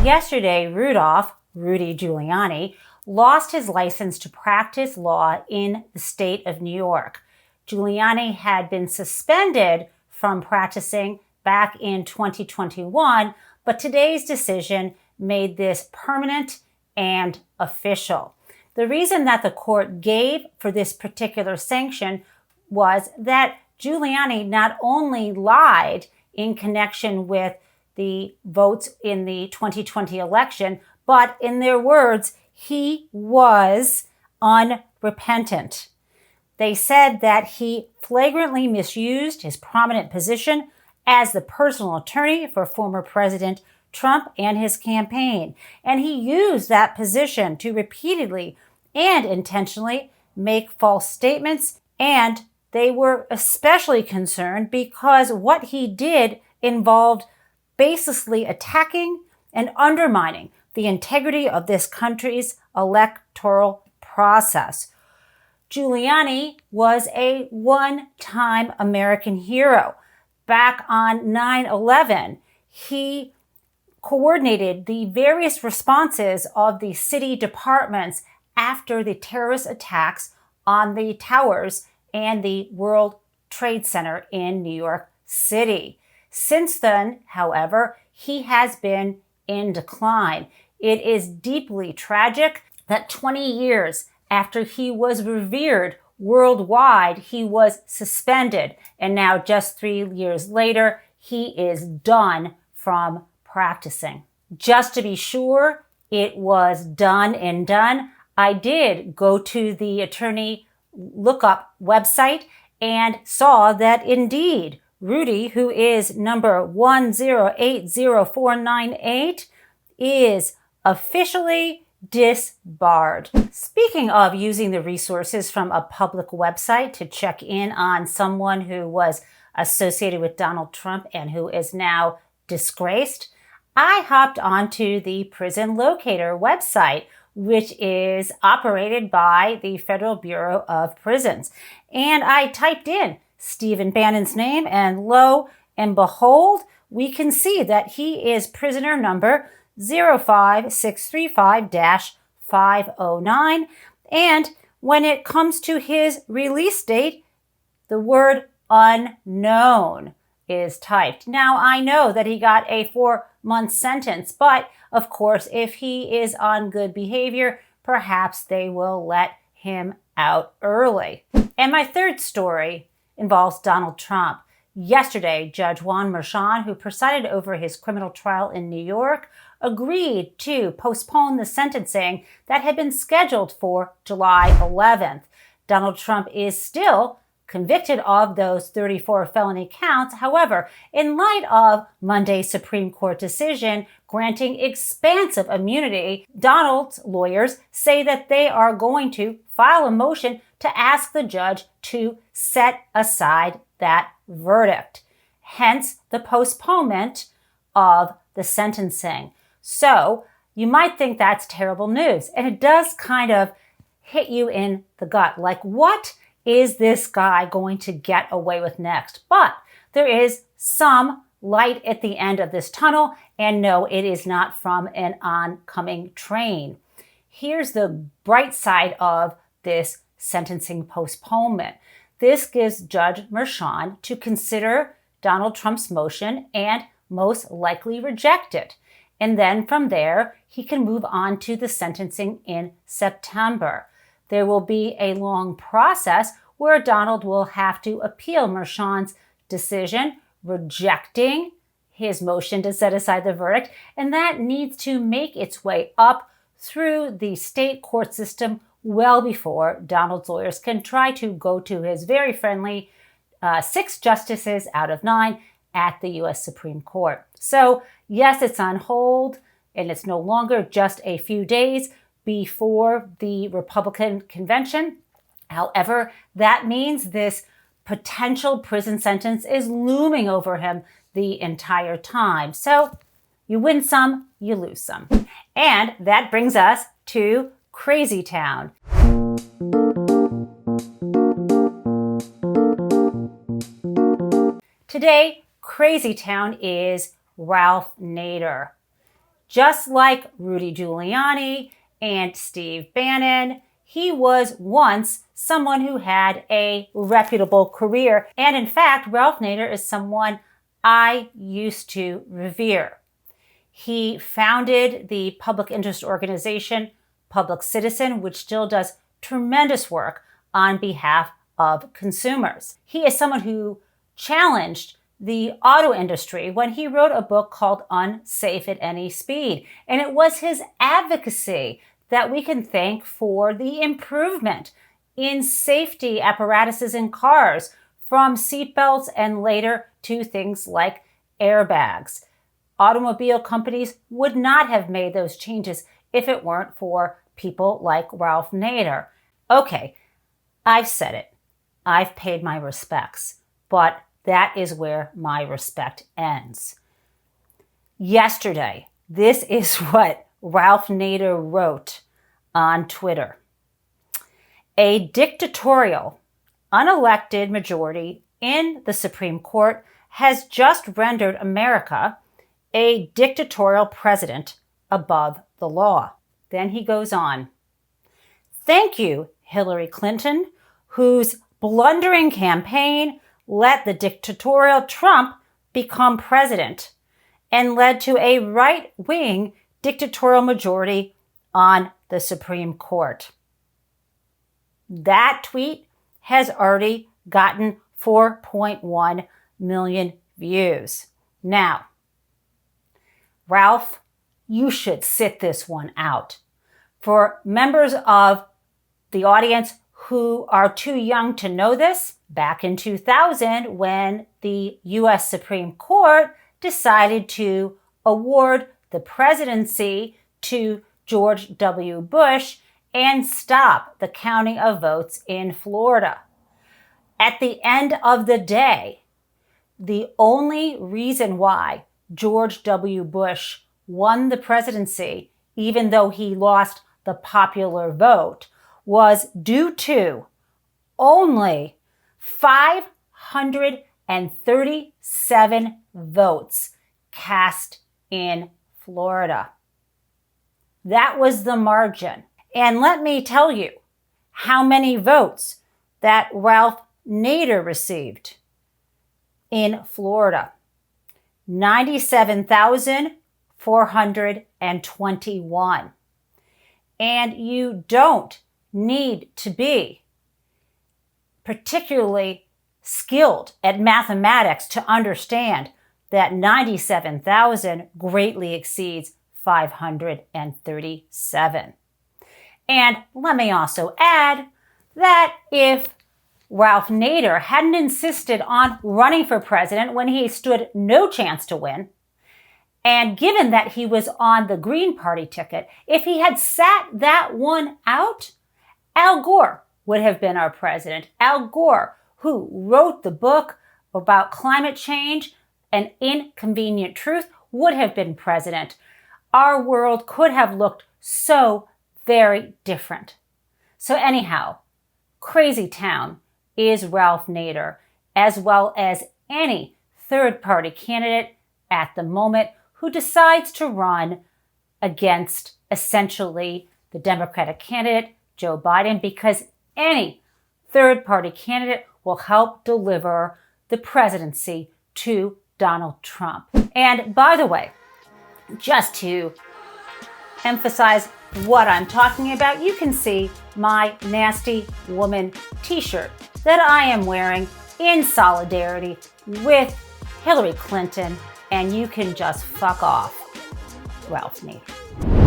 Yesterday, Rudy Giuliani, lost his license to practice law in the state of New York. Giuliani had been suspended from practicing back in 2021, but today's decision made this permanent and official. The reason that the court gave for this particular sanction was that Giuliani not only lied in connection with the votes in the 2020 election, but in their words, he was unrepentant. They said that he flagrantly misused his prominent position as the personal attorney for former President Trump and his campaign. And he used that position to repeatedly and intentionally make false statements. And they were especially concerned because what he did involved baselessly attacking and undermining the integrity of this country's electoral process. Giuliani was a one-time American hero. Back on 9/11, he coordinated the various responses of the city departments after the terrorist attacks on the towers and the World Trade Center in New York City. Since then, however, he has been in decline. It is deeply tragic that 20 years after he was revered worldwide, he was suspended. And now just 3 years later, he is done from practicing. Just to be sure it was done and done, I did go to the attorney lookup website and saw that indeed Rudy, who is number 1080498, is officially disbarred. Speaking of using the resources from a public website to check in on someone who was associated with Donald Trump and who is now disgraced, I hopped onto the Prison Locator website, which is operated by the Federal Bureau of Prisons. And I typed in Stephen Bannon's name, and lo and behold, we can see that he is prisoner number 05635-509. And when it comes to his release date, the word unknown is typed. Now, I know that he got a 4-month sentence, but of course, if he is on good behavior, perhaps they will let him out early. And my third story involves Donald Trump. Yesterday, Judge Juan Merchan, who presided over his criminal trial in New York, agreed to postpone the sentencing that had been scheduled for July 11th. Donald Trump is still convicted of those 34 felony counts. However, in light of Monday's Supreme Court decision granting expansive immunity, Donald's lawyers say that they are going to file a motion to ask the judge to set aside that verdict. Hence the postponement of the sentencing. So you might think that's terrible news. And it does kind of hit you in the gut. Like, what is this guy going to get away with next? But there is some light at the end of this tunnel. And no, it is not from an oncoming train. Here's the bright side of this sentencing postponement. This gives Judge Merchan to consider Donald Trump's motion and most likely reject it. And then from there, he can move on to the sentencing in September. There will be a long process where Donald will have to appeal Merchan's decision, rejecting his motion to set aside the verdict, and that needs to make its way up through the state court system well before Donald's lawyers can try to go to his very friendly 6 justices out of 9 at the U.S. Supreme Court. So yes, it's on hold, and it's no longer just a few days before the Republican convention. However, that means this potential prison sentence is looming over him the entire time. So you win some, you lose some. And that brings us to Crazy Town. Today, Crazy Town is Ralph Nader. Just like Rudy Giuliani and Steve Bannon, he was once someone who had a reputable career. And in fact, Ralph Nader is someone I used to revere. He founded the public interest organization Public Citizen, which still does tremendous work on behalf of consumers. He is someone who challenged the auto industry when he wrote a book called Unsafe at Any Speed. And it was his advocacy that we can thank for the improvement in safety apparatuses in cars, from seatbelts and later to things like airbags. Automobile companies would not have made those changes if it weren't for people like Ralph Nader. Okay, I've said it. I've paid my respects, but that is where my respect ends. Yesterday, this is what Ralph Nader wrote on Twitter. A dictatorial, unelected majority in the Supreme Court has just rendered America a dictatorial president above the law. Then he goes on. Thank you, Hillary Clinton, whose blundering campaign let the dictatorial Trump become president and led to a right-wing dictatorial majority on the Supreme Court. That tweet has already gotten 4.1 million views. Now, Ralph, you should sit this one out. For members of the audience who are too young to know this, back in 2000, when the U.S. Supreme Court decided to award the presidency to George W. Bush and stop the counting of votes in Florida. At the end of the day, the only reason why George W. Bush won the presidency, even though he lost the popular vote, was due to only 537 votes cast in Florida. That was the margin. And let me tell you how many votes that Ralph Nader received in Florida. 97,421. And you don't need to be particularly skilled at mathematics to understand that 97,000 greatly exceeds 537. And let me also add that if Ralph Nader hadn't insisted on running for president when he stood no chance to win, and given that he was on the Green Party ticket, if he had sat that one out, Al Gore would have been our president. Al Gore, who wrote the book about climate change, An Inconvenient Truth, would have been president. Our world could have looked so very different. So anyhow, crazy town is Ralph Nader, as well as any third-party candidate at the moment who decides to run against essentially the Democratic candidate, Joe Biden, because any third-party candidate will help deliver the presidency to Donald Trump. And by the way, just to emphasize what I'm talking about, you can see my Nasty Woman t-shirt that I am wearing in solidarity with Hillary Clinton, and you can just fuck off, Ralph Nader.